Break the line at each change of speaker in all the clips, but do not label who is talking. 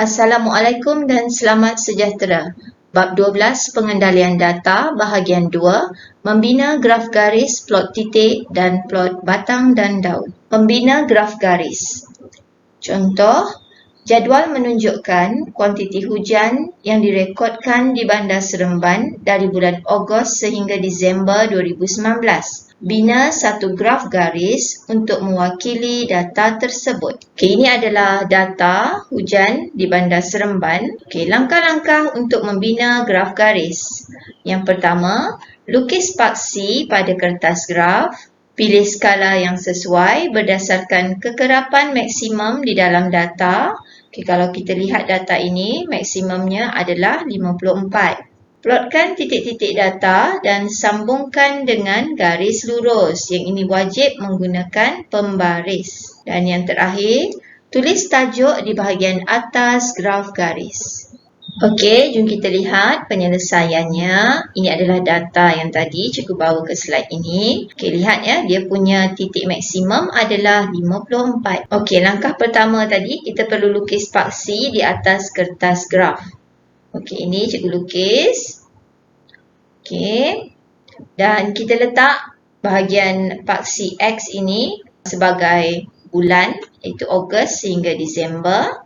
Assalamualaikum dan selamat sejahtera. Bab 12 Pengendalian Data Bahagian 2 Membina graf garis, plot titik dan plot batang dan daun. Membina graf garis. Contoh, jadual menunjukkan kuantiti hujan yang direkodkan di Bandar Seremban dari bulan Ogos sehingga Disember 2019. Bina satu graf garis untuk mewakili data tersebut. Okey, ini adalah data hujan di Bandar Seremban. Okey, langkah-langkah untuk membina graf garis. Yang pertama, lukis paksi pada kertas graf. Pilih skala yang sesuai berdasarkan kekerapan maksimum di dalam data. Okey, kalau kita lihat data ini, maksimumnya adalah 54. Plotkan titik-titik data dan sambungkan dengan garis lurus. Yang ini wajib menggunakan pembaris. Dan yang terakhir, tulis tajuk di bahagian atas graf garis. Okey, jom kita lihat penyelesaiannya. Ini adalah data yang tadi cikgu bawa ke slide ini. Okey, lihat ya, dia punya titik maksimum adalah 54. Okey, langkah pertama tadi kita perlu lukis paksi di atas kertas graf. Okey, ini cikgu lukis. Okey. Dan kita letak bahagian paksi X ini sebagai bulan, iaitu Ogos sehingga Disember.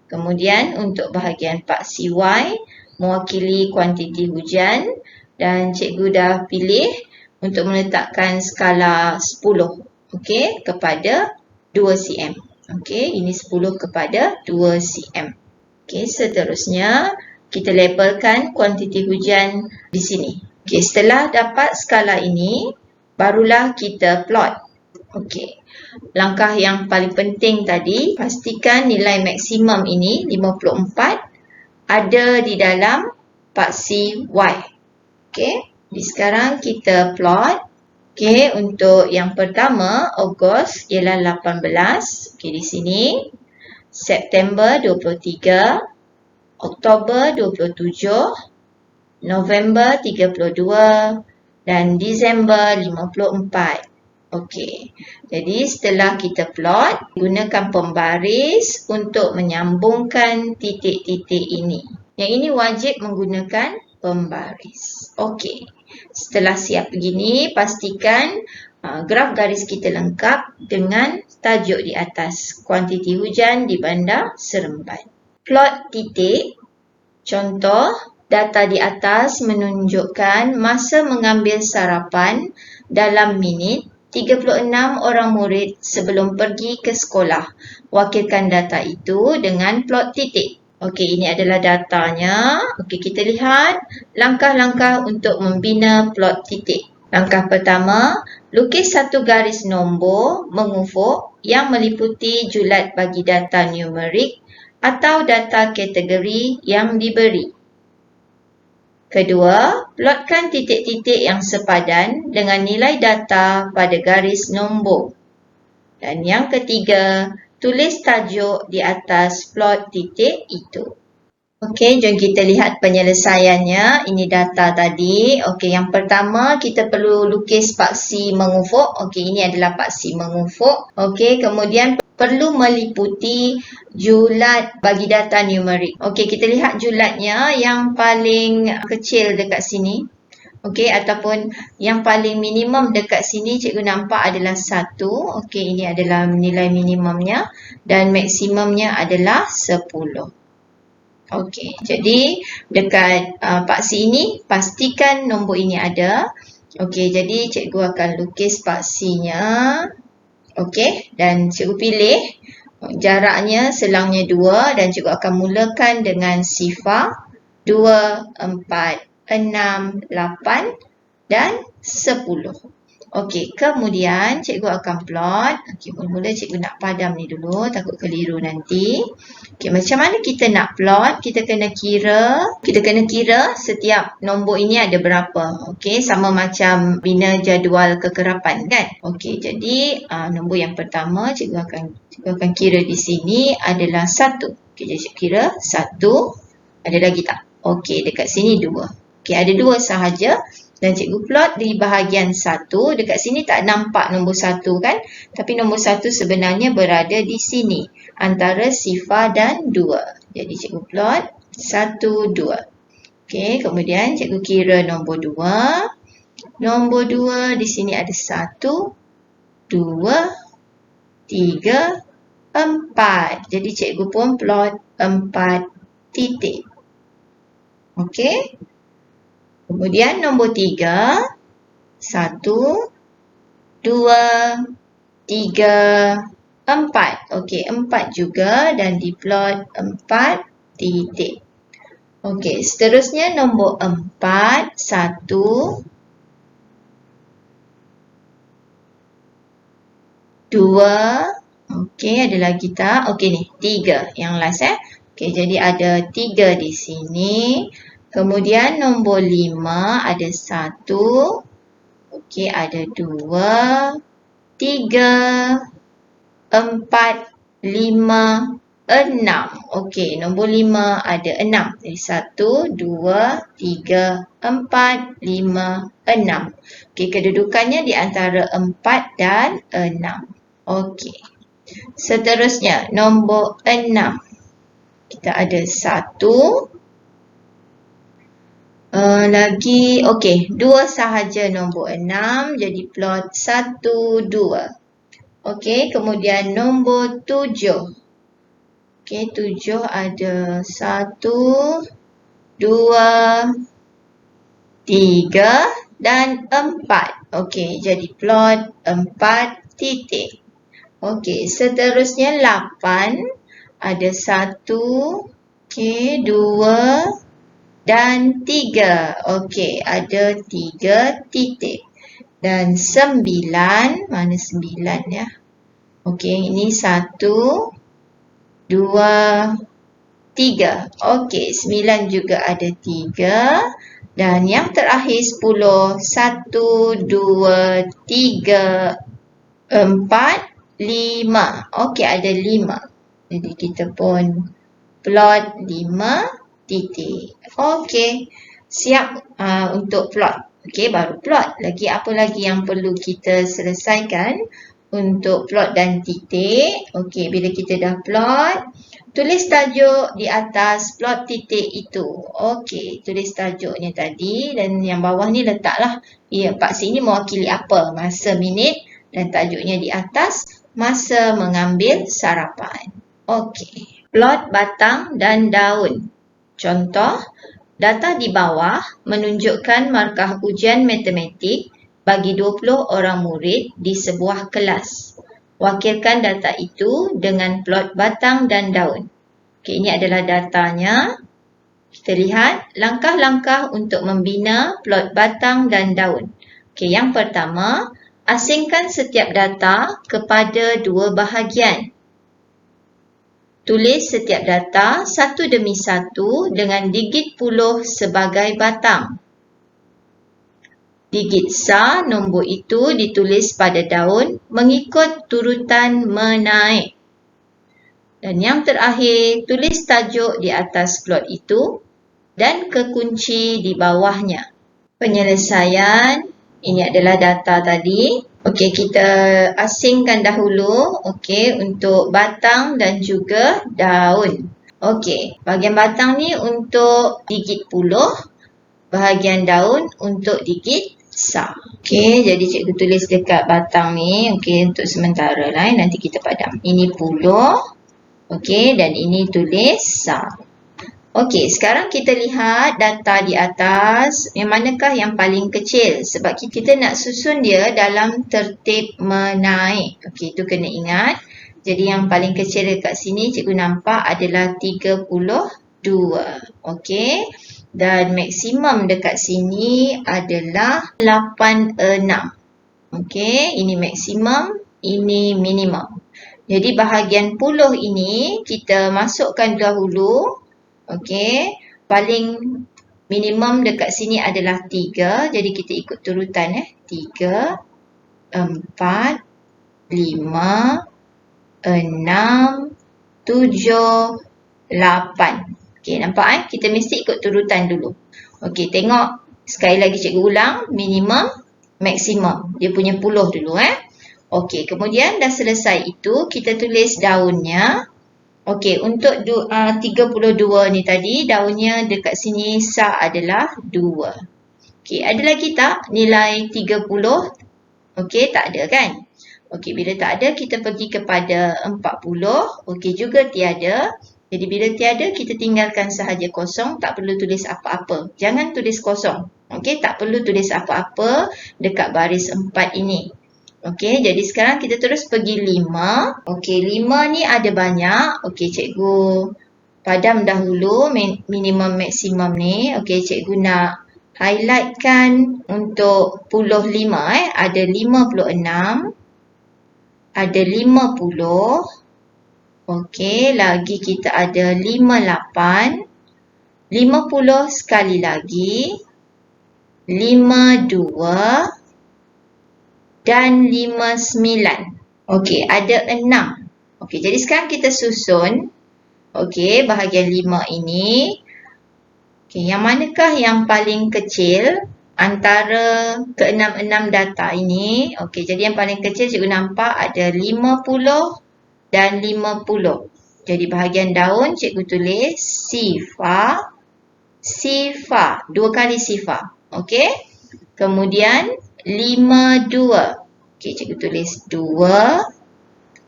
Kemudian untuk bahagian paksi Y mewakili kuantiti hujan dan cikgu dah pilih untuk meletakkan skala 10, okey, kepada 2 cm. Okey, ini 10 kepada 2 cm. Okey, seterusnya kita labelkan kuantiti hujan di sini. Okey, setelah dapat skala ini, barulah kita plot. Okey, langkah yang paling penting tadi, pastikan nilai maksimum ini 54 ada di dalam paksi Y. Okey, jadi sekarang kita plot. Okey, untuk yang pertama, Ogos ialah 18. Okey, di sini. September 23. Oktober 27, November 32 dan Disember 54. Okey, jadi setelah kita plot, gunakan pembaris untuk menyambungkan titik-titik ini. Yang ini wajib menggunakan pembaris. Okey, setelah siap begini, pastikan graf garis kita lengkap dengan tajuk di atas, kuantiti hujan di Bandar Seremban. Plot titik. Contoh, data di atas menunjukkan masa mengambil sarapan dalam minit 36 orang murid sebelum pergi ke sekolah. Wakilkan data itu dengan plot titik. Okey, ini adalah datanya. Okey, kita lihat langkah-langkah untuk membina plot titik. Langkah pertama, lukis satu garis nombor mengufuk yang meliputi julat bagi data numerik atau data kategori yang diberi. Kedua, plotkan titik-titik yang sepadan dengan nilai data pada garis nombor. Dan yang ketiga, tulis tajuk di atas plot titik itu. Okey, jom kita lihat penyelesaiannya. Ini data tadi. Okey, yang pertama kita perlu lukis paksi mengufuk. Okey, ini adalah paksi mengufuk. Okey, kemudian perlu meliputi julat bagi data numerik. Okey, kita lihat julatnya yang paling kecil dekat sini. Okey, ataupun yang paling minimum dekat sini cikgu nampak adalah 1. Okey, ini adalah nilai minimumnya dan maksimumnya adalah 10. Okey, jadi dekat paksi ini pastikan nombor ini ada. Okey, jadi cikgu akan lukis paksinya. Okey, dan cikgu pilih jaraknya selangnya 2 dan cikgu akan mulakan dengan sifar 2, 4, 6, 8 dan 10. Okey, kemudian cikgu akan plot. Okey, mula-mula cikgu nak padam ni dulu, takut keliru nanti. Okey, macam mana kita nak plot? Kita kena kira setiap nombor ini ada berapa. Okey, sama macam bina jadual kekerapan kan? Okey, jadi nombor yang pertama cikgu akan kira di sini adalah 1. Okey, jadi cikgu kira 1. Ada lagi tak? Okey, dekat sini 2. Okey, ada 2 sahaja. Dan cikgu plot di bahagian 1. Dekat sini tak nampak nombor 1 kan? Tapi nombor 1 sebenarnya berada di sini. Antara sifar dan 2. Jadi cikgu plot 1, 2. Okey, kemudian cikgu kira nombor 2. Nombor 2 di sini ada 1, 2, 3, 4. Jadi cikgu pun plot 4 titik. Okey. Kemudian nombor 3, 1, 2, 3, 4. Okey, 4 juga dan diplot 4 titik. Okey, seterusnya nombor 4, 1, 2, okey, ada lagi tak? Okey ni, 3 yang last Okey, jadi ada 3 di sini. Kemudian nombor 5 ada 1, okey, ada 2, 3, 4, 5, 6. Okey, nombor 5 ada 6. Jadi 1, 2, 3, 4, 5, 6. Okey, kedudukannya di antara 4 dan 6. Okey. Seterusnya, nombor 6. Kita ada 1. Lagi, okey, 2 sahaja nombor 6. Jadi plot 1, 2. Okey, kemudian nombor 7. Okey, 7 ada 1, 2, 3 dan 4. Okey, jadi plot 4 titik. Okey, seterusnya 8 ada 1, okey, 2 dan 3. Okey, ada 3 titik. Dan 9, mana 9 ya? Okey, ini 1, 2, 3. Okey, 9 juga ada 3. Dan yang terakhir 10, 1, 2, 3, 4, 5. Okey, ada 5. Jadi kita pun plot 5 titik. Okey, siap untuk plot. Okey, baru plot. Lagi apa lagi yang perlu kita selesaikan untuk plot dan titik? Okey, bila kita dah plot, tulis tajuk di atas plot titik itu. Okey, tulis tajuknya tadi dan yang bawah ni letaklah Pak sini mewakili apa? Masa, minit dan tajuknya di atas masa mengambil sarapan. Okey, plot batang dan daun. Contoh, data di bawah menunjukkan markah ujian matematik bagi 20 orang murid di sebuah kelas. Wakilkan data itu dengan plot batang dan daun. Okey, ini adalah datanya. Kita lihat langkah-langkah untuk membina plot batang dan daun. Okey, yang pertama, asingkan setiap data kepada 2 bahagian. Tulis setiap data satu demi satu dengan digit puluh sebagai batang. Digit sar nombor itu ditulis pada daun mengikut turutan menaik. Dan yang terakhir, tulis tajuk di atas plot itu dan kekunci di bawahnya. Penyelesaian, ini adalah data tadi. Okey, kita asingkan dahulu untuk batang dan juga daun. Okey, bahagian batang ni untuk digit puluh, bahagian daun untuk digit sar. Okey, jadi cikgu tulis dekat batang ni, untuk sementara lah, nanti kita padam. Ini puluh. Okey, dan ini tulis sar. Okey, sekarang kita lihat data di atas, yang manakah yang paling kecil? Sebab kita nak susun dia dalam tertib menaik. Okey, itu kena ingat. Jadi yang paling kecil dekat sini cikgu nampak adalah 32. Okey, dan maksimum dekat sini adalah 86. Okey, ini maksimum, ini minimum. Jadi bahagian puluh ini kita masukkan dahulu. Okey, paling minimum dekat sini adalah 3. Jadi kita ikut turutan 3, 4, 5, 6, 7, 8. Okey, nampak kita mesti ikut turutan dulu. Okey, tengok sekali lagi cikgu ulang, minimum, maksimum. Dia punya puluh dulu Okey, kemudian dah selesai itu, kita tulis daunnya. Okey, untuk 32 ni tadi, daunnya dekat sini sah adalah 2. Okey, ada lagi tak nilai 30? Okey, tak ada kan? Okey, bila tak ada, kita pergi kepada 40. Okey, juga tiada. Jadi, bila tiada, kita tinggalkan sahaja kosong. Tak perlu tulis apa-apa. Jangan tulis kosong. Okey, tak perlu tulis apa-apa dekat baris 4 ini. Okey, jadi sekarang kita terus pergi 5. Okey, 5 ni ada banyak. Okey, cikgu padam dahulu minimum maksimum ni. Okey, cikgu nak highlightkan untuk puluh 5. Ada 56. Ada 50. Okey, lagi kita ada 58. 50 sekali lagi. 52. Dan 59. Okey, ada 6. Okey, jadi sekarang kita susun. Okey, bahagian 5 ini. Okey, yang manakah yang paling kecil antara ke-6 data ini? Okey, jadi yang paling kecil cikgu nampak ada 50 dan 50. Jadi bahagian daun cikgu tulis sifar. Sifar. 2 kali sifar. Okey. Kemudian 52. Okey, cikgu tulis 2.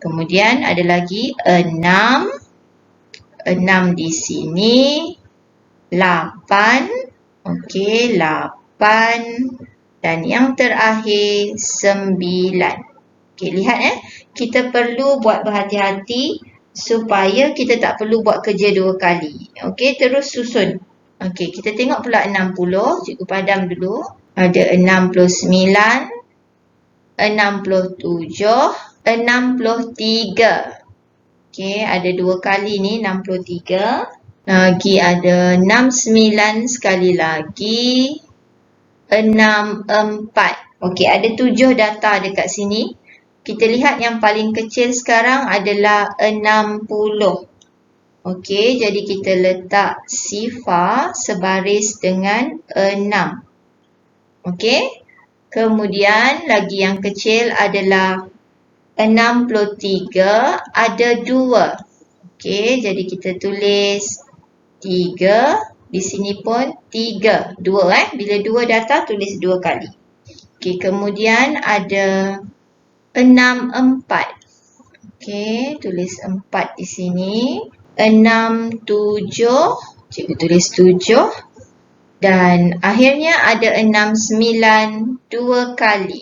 Kemudian ada lagi 6. 6 di sini. 8. Okey, 8. Dan yang terakhir 9. Okey, lihat kita perlu buat berhati-hati supaya kita tak perlu buat kerja 2 kali. Okey, terus susun. Okey, kita tengok pula 60. Cikgu padam dulu. Ada 69, 67, 63. Okey, ada 2 kali ni 63. Lagi ada 69 sekali lagi. 64. Okey, ada 7 data dekat sini. Kita lihat yang paling kecil sekarang adalah 60. Okey, jadi kita letak sifar sebaris dengan 6. Okey. Kemudian lagi yang kecil adalah 63, ada 2. Okey, jadi kita tulis 3. Di sini pun 3. 2 Bila 2 data tulis 2 kali. Okey, kemudian ada 64. Okey, tulis 4 di sini. 67. Cikgu tulis 7. Dan akhirnya ada 69 2 kali.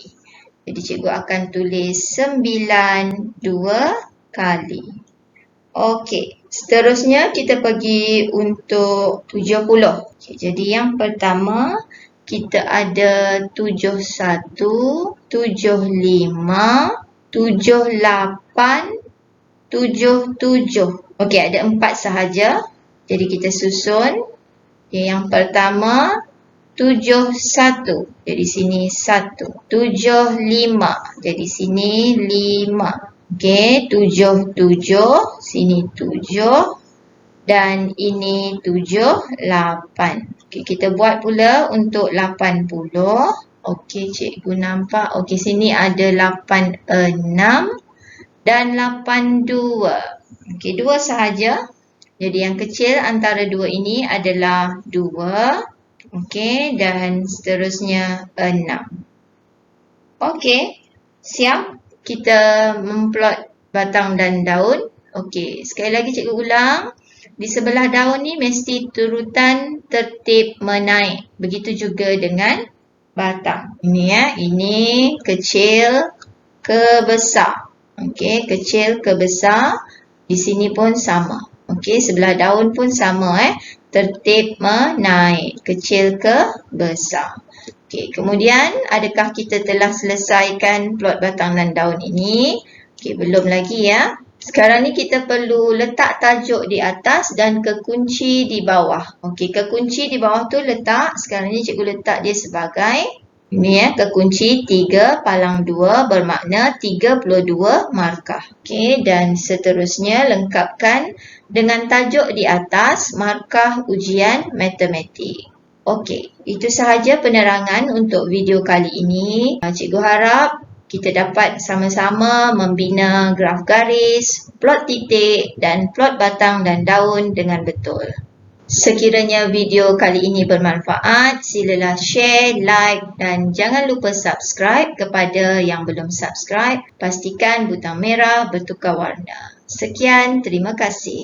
Jadi cikgu akan tulis 9 2 kali. Okey, seterusnya kita pergi untuk 70. Okay, jadi yang pertama kita ada 71, 75, 78, 77. Okey, ada 4 sahaja. Jadi kita susun. Okay, yang pertama 71. Jadi sini 1. 75. Jadi sini 5. Okey, 77. Sini 7. Dan ini 78. Okey, kita buat pula untuk 80. Okey, cikgu nampak. Okey, sini ada 86 dan 82. Okey, 2 sahaja. Jadi yang kecil antara 2 ini adalah 2. Okey, dan seterusnya 6. Okey, siap kita memplot batang dan daun. Okey, sekali lagi cikgu ulang. Di sebelah daun ni mesti turutan tertib menaik. Begitu juga dengan batang. Ini ini kecil ke besar. Okey, kecil ke besar. Di sini pun sama. Okey, sebelah daun pun sama tertib menaik, kecil ke besar. Okey, kemudian adakah kita telah selesaikan plot batang dan daun ini? Okey, belum lagi ya. Sekarang ni kita perlu letak tajuk di atas dan kekunci di bawah. Okey, kekunci di bawah tu letak, sekarang ni cikgu letak dia sebagai ini kekunci 3 palang 2 bermakna 32 markah. Okey, dan seterusnya lengkapkan dengan tajuk di atas markah ujian matematik. Okey, itu sahaja penerangan untuk video kali ini. Cikgu harap kita dapat sama-sama membina graf garis, plot titik dan plot batang dan daun dengan betul. Sekiranya video kali ini bermanfaat, silalah share, like dan jangan lupa subscribe. Kepada yang belum subscribe, pastikan butang merah bertukar warna. Sekian, terima kasih.